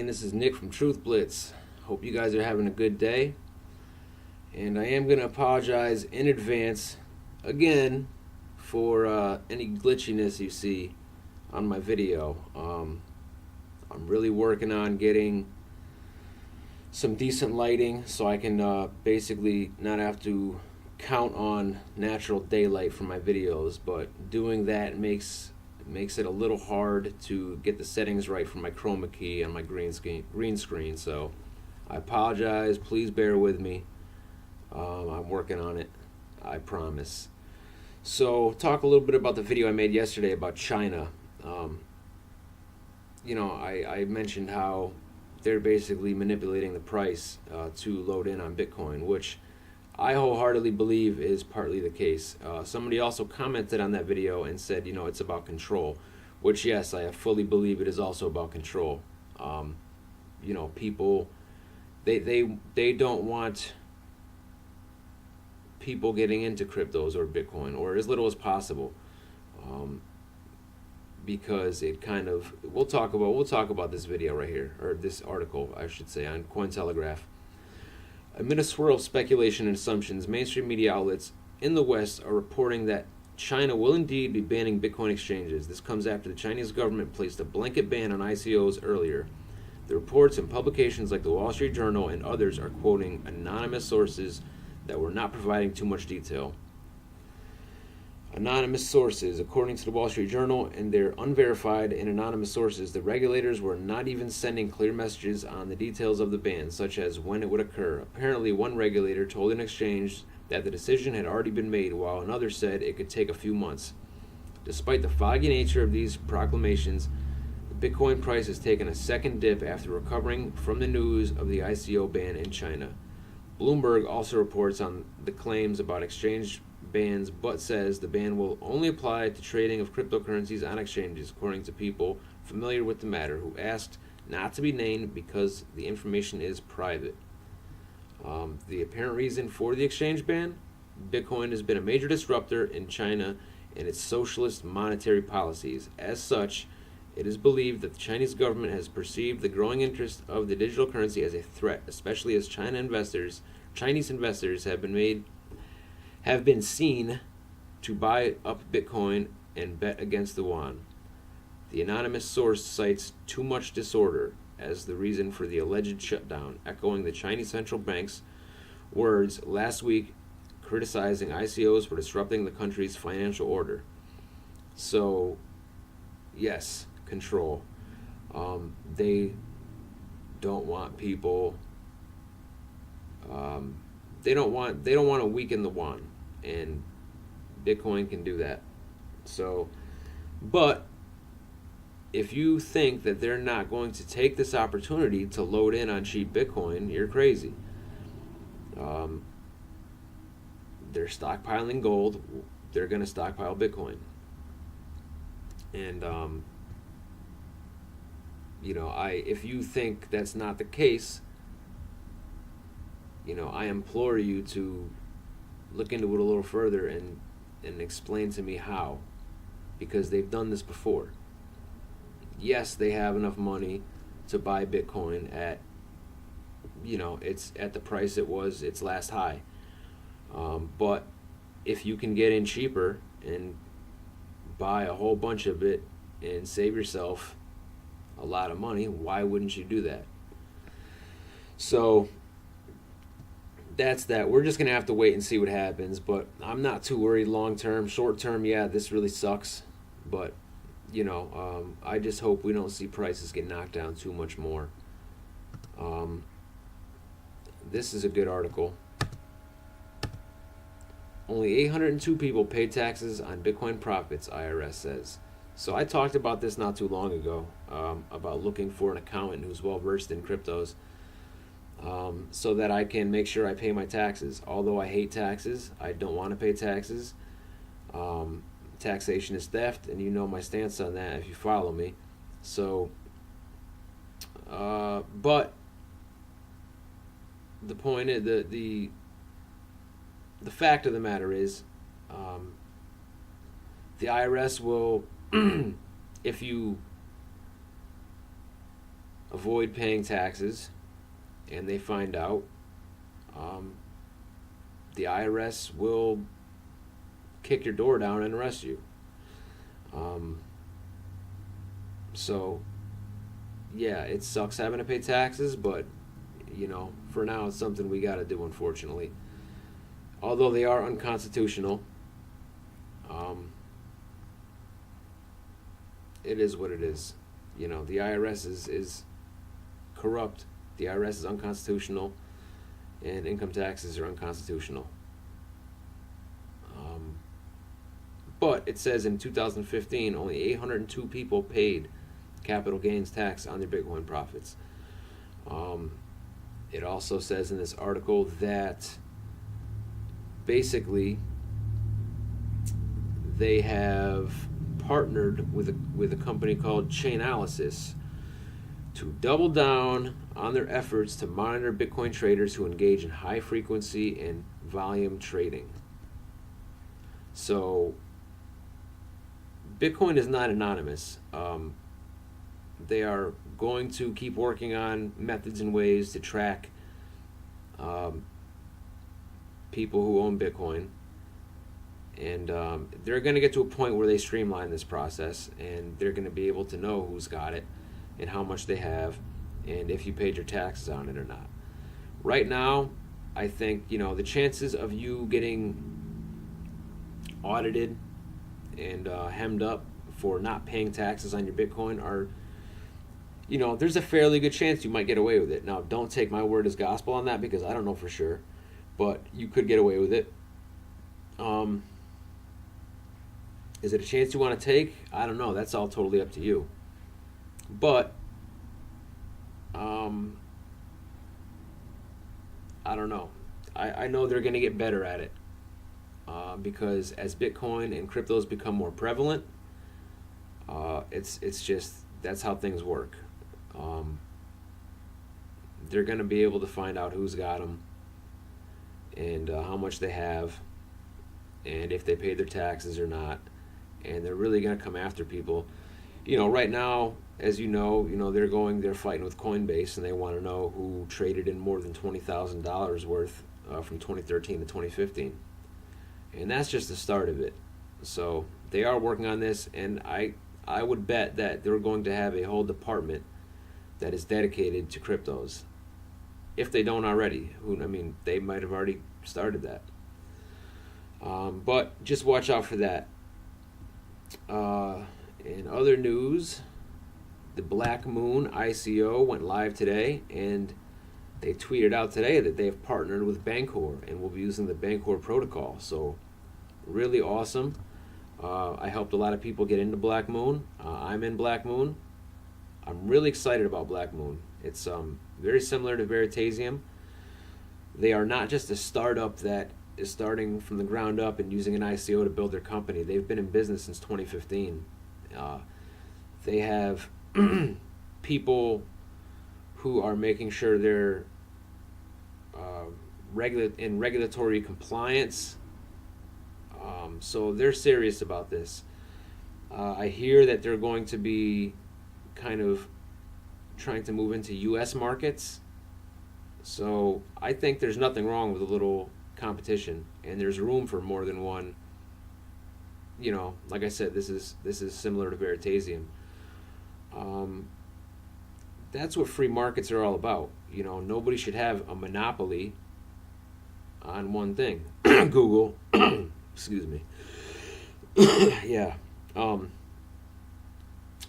saying? This is Nick from Truth Blitz. Hope you guys are having a good day. And I am going to apologize in advance again for any glitchiness you see on my video. I'm really working on getting some decent lighting so I can basically not have to count on natural daylight for my videos, but doing that makes it a little hard to get the settings right for my chroma key on my green screen. So I apologize. Please bear with me. I'm working on it, I promise. So talk a little bit about the video I made yesterday about China. I mentioned how they're basically manipulating the price to load in on Bitcoin, which I wholeheartedly believe is partly the case. Somebody also commented on that video and said, it's about control, which yes, I fully believe it is also about control. People, they don't want people getting into cryptos or Bitcoin or as little as possible, because it kind of, we'll talk about this video right here, or this article, I should say, on Cointelegraph. Amid a swirl of speculation and assumptions, mainstream media outlets in the West are reporting that China will indeed be banning Bitcoin exchanges. This comes after the Chinese government placed a blanket ban on ICOs earlier. The reports and publications like the Wall Street Journal and others are quoting anonymous sources that were not providing too much detail. Anonymous sources, according to the Wall Street Journal and their unverified and anonymous sources, the regulators were not even sending clear messages on the details of the ban, such as when it would occur. Apparently, one regulator told an exchange that the decision had already been made, while another said it could take a few months. Despite the foggy nature of these proclamations, the Bitcoin price has taken a second dip after recovering from the news of the ICO ban in China. Bloomberg also reports on the claims about exchange bans, but says the ban will only apply to trading of cryptocurrencies on exchanges, according to people familiar with the matter who asked not to be named because the information is private. The apparent reason for the exchange ban: Bitcoin has been a major disruptor in China and its socialist monetary policies. As such, it is believed that the Chinese government has perceived the growing interest of the digital currency as a threat, especially as Chinese investors have been seen to buy up Bitcoin and bet against the yuan. The anonymous source cites too much disorder as the reason for the alleged shutdown, echoing the Chinese central bank's words last week criticizing ICOs for disrupting the country's financial order. So, yes, control. They don't want people. They don't want to weaken the yuan, and Bitcoin can do that. So, but if you think that they're not going to take this opportunity to load in on cheap Bitcoin, you're crazy. They're stockpiling gold. They're going to stockpile Bitcoin. And if you think that's not the case, I implore you to look into it a little further and explain to me how, because they've done this before. Yes, they have enough money to buy Bitcoin at, it's at the price it was its last high. But if you can get in cheaper and buy a whole bunch of it and save yourself a lot of money, why wouldn't you do that? So that's that. We're just going to have to wait and see what happens, but I'm not too worried long term. Short term, yeah, this really sucks, but I just hope we don't see prices get knocked down too much more. This is a good article. Only 802 people paid taxes on Bitcoin profits, IRS says. So I talked about this not too long ago, about looking for an accountant who's well versed in cryptos, so that I can make sure I pay my taxes. Although I hate taxes, I don't want to pay taxes. Taxation is theft, and you know my stance on that if you follow me. So, but the point is, the fact of the matter is, the IRS will, if you avoid paying taxes and they find out, the IRS will kick your door down and arrest you. So, yeah, it sucks having to pay taxes, but, for now it's something we got to do, unfortunately. Although they are unconstitutional, it is what it is. The IRS is corrupt. The IRS is unconstitutional, and income taxes are unconstitutional. But it says in 2015, only 802 people paid capital gains tax on their Bitcoin profits. It also says in this article that basically they have partnered with a company called Chainalysis to double down on their efforts to monitor Bitcoin traders who engage in high frequency and volume trading. So Bitcoin is not anonymous. They are going to keep working on methods and ways to track people who own Bitcoin. And they're going to get to a point where they streamline this process, and they're going to be able to know who's got it and how much they have and if you paid your taxes on it or not. Right now, I think, the chances of you getting audited and hemmed up for not paying taxes on your Bitcoin are, there's a fairly good chance you might get away with it. Now, don't take my word as gospel on that because I don't know for sure, but you could get away with it. Is it a chance you want to take? I don't know. That's all totally up to you. But, I don't know. I know they're going to get better at it because as Bitcoin and cryptos become more prevalent, it's just, that's how things work. They're going to be able to find out who's got them and how much they have and if they paid their taxes or not. And they're really going to come after people. Right now, as they're fighting with Coinbase, and they want to know who traded in more than $20,000 worth from 2013 to 2015. And that's just the start of it. So they are working on this, and I would bet that they're going to have a whole department that is dedicated to cryptos. If they don't already, they might have already started that. But just watch out for that. In other news, the Black Moon ICO went live today, and they tweeted out today that they have partnered with Bancor and will be using the Bancor protocol. So really awesome. I helped a lot of people get into Black Moon. I'm in Black Moon. I'm really excited about Black Moon. It's very similar to Veritasium. They are not just a startup that is starting from the ground up and using an ICO to build their company. They've been in business since 2015. They have people who are making sure they're in regulatory compliance. So they're serious about this. I hear that they're going to be kind of trying to move into U.S. markets. So I think there's nothing wrong with a little competition, and there's room for more than one. Like I said, this is similar to Veritasium. That's what free markets are all about. Nobody should have a monopoly on one thing. Google, excuse me. Yeah.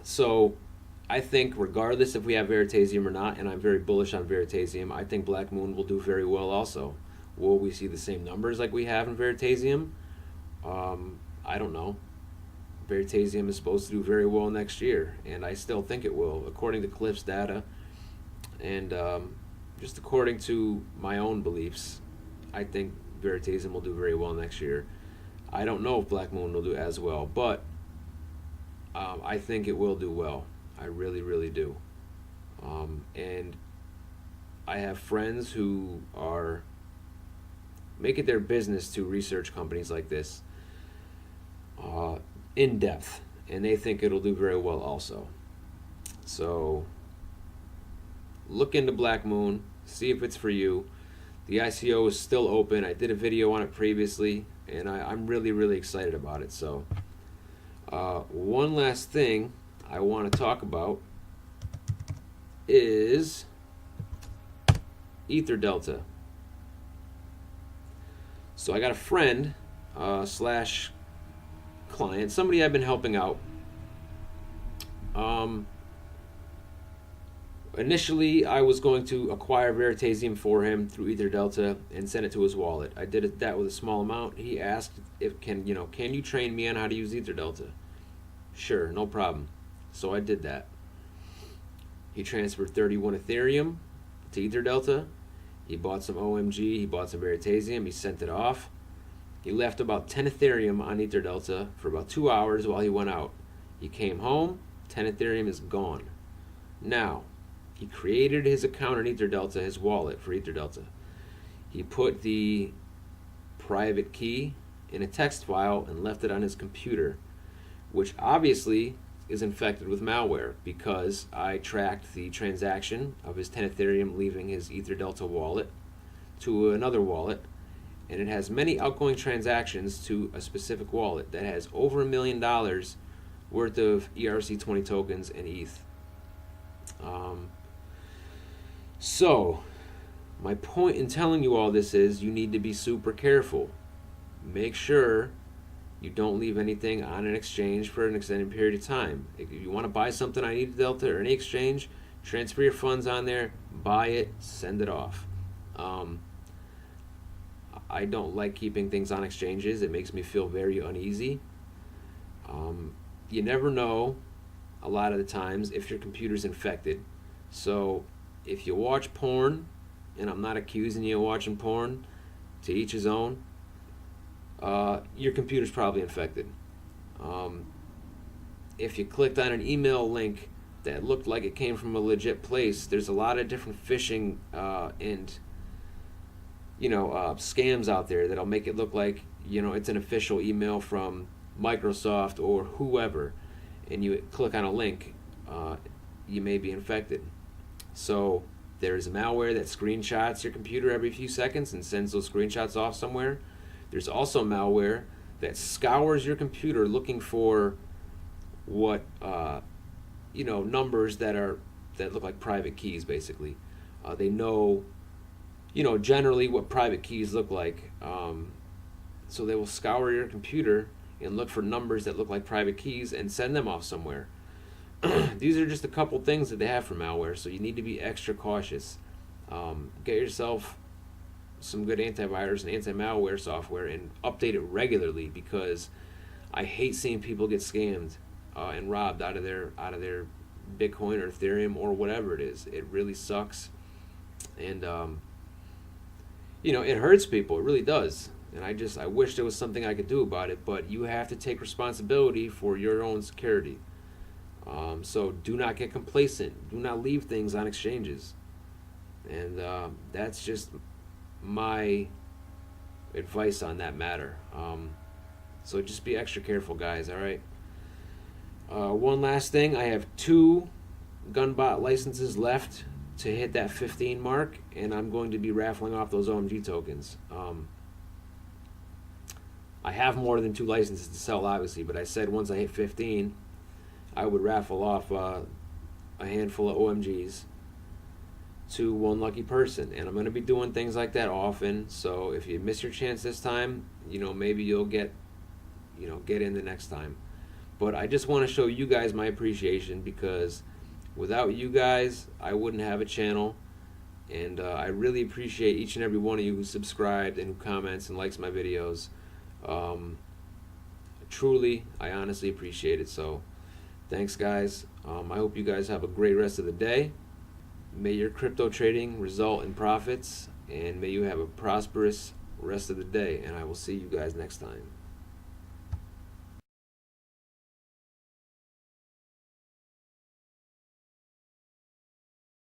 So I think regardless if we have Veritasium or not, and I'm very bullish on Veritasium, I think Black Moon will do very well also. Will we see the same numbers like we have in Veritasium? I don't know. Veritasium is supposed to do very well next year, and I still think it will, according to Cliff's data, and just according to my own beliefs. I think Veritasium will do very well next year. I don't know if Black Moon will do as well, but I think it will do well. I really, really do. And I have friends who are make it their business to research companies like this in depth, and they think it'll do very well also. So look into Black Moon, see if it's for you. The ICO is still open. I did a video on it previously, and I'm really, really excited about it. So, one last thing I want to talk about is EtherDelta. So I got a friend slash client, somebody I've been helping out. Initially, I was going to acquire Veritasium for him through EtherDelta and send it to his wallet. I did that with a small amount. He asked if can you train me on how to use EtherDelta? Sure, no problem. So I did that. He transferred 31 Ethereum to EtherDelta. He bought some OMG, he bought some Veritasium, he sent it off. He left about 10 Ethereum on EtherDelta for about 2 hours while he went out. He came home, 10 Ethereum is gone. Now, he created his account on EtherDelta, his wallet for EtherDelta. He put the private key in a text file and left it on his computer, which obviously is infected with malware because I tracked the transaction of his 10 Ethereum leaving his EtherDelta wallet to another wallet, and it has many outgoing transactions to a specific wallet that has over $1 million worth of ERC20 tokens and ETH. So, my point in telling you all this is you need to be super careful. Make sure you don't leave anything on an exchange for an extended period of time. If you want to buy something on EtherDelta or any exchange, transfer your funds on there, buy it, send it off. I don't like keeping things on exchanges. It makes me feel very uneasy. You never know a lot of the times if your computer's infected. So if you watch porn, and I'm not accusing you of watching porn, to each his own, your computer's probably infected. If you clicked on an email link that looked like it came from a legit place, there's a lot of different phishing and scams out there that'll make it look like it's an official email from Microsoft or whoever, and you click on a link, you may be infected. So there's malware that screenshots your computer every few seconds and sends those screenshots off somewhere. There's also malware that scours your computer looking for what numbers that look like private keys. Basically, they know generally what private keys look like. So they will scour your computer and look for numbers that look like private keys and send them off somewhere. These are just a couple things that they have for malware, so you need to be extra cautious. Get yourself some good antivirus and anti-malware software and update it regularly, because I hate seeing people get scammed and robbed out of their Bitcoin or Ethereum or whatever it is. It really sucks, and it hurts people. It really does. And I wish there was something I could do about it, but you have to take responsibility for your own security. So do not get complacent. Do not leave things on exchanges. And that's just my advice on that matter. So just be extra careful, guys, all right? One last thing. I have 2 Gunbot licenses left to hit that 15 mark, and I'm going to be raffling off those OMG tokens. I have more than 2 licenses to sell, obviously, but I said once I hit 15, I would raffle off a handful of OMGs to one lucky person, and I'm going to be doing things like that often. So if you miss your chance this time, maybe you'll get in the next time. But I just want to show you guys my appreciation, because without you guys, I wouldn't have a channel, and I really appreciate each and every one of you who subscribed and who comments and likes my videos. Truly, I honestly appreciate it. So thanks, guys. I hope you guys have a great rest of the day. May your crypto trading result in profits, and may you have a prosperous rest of the day, and I will see you guys next time.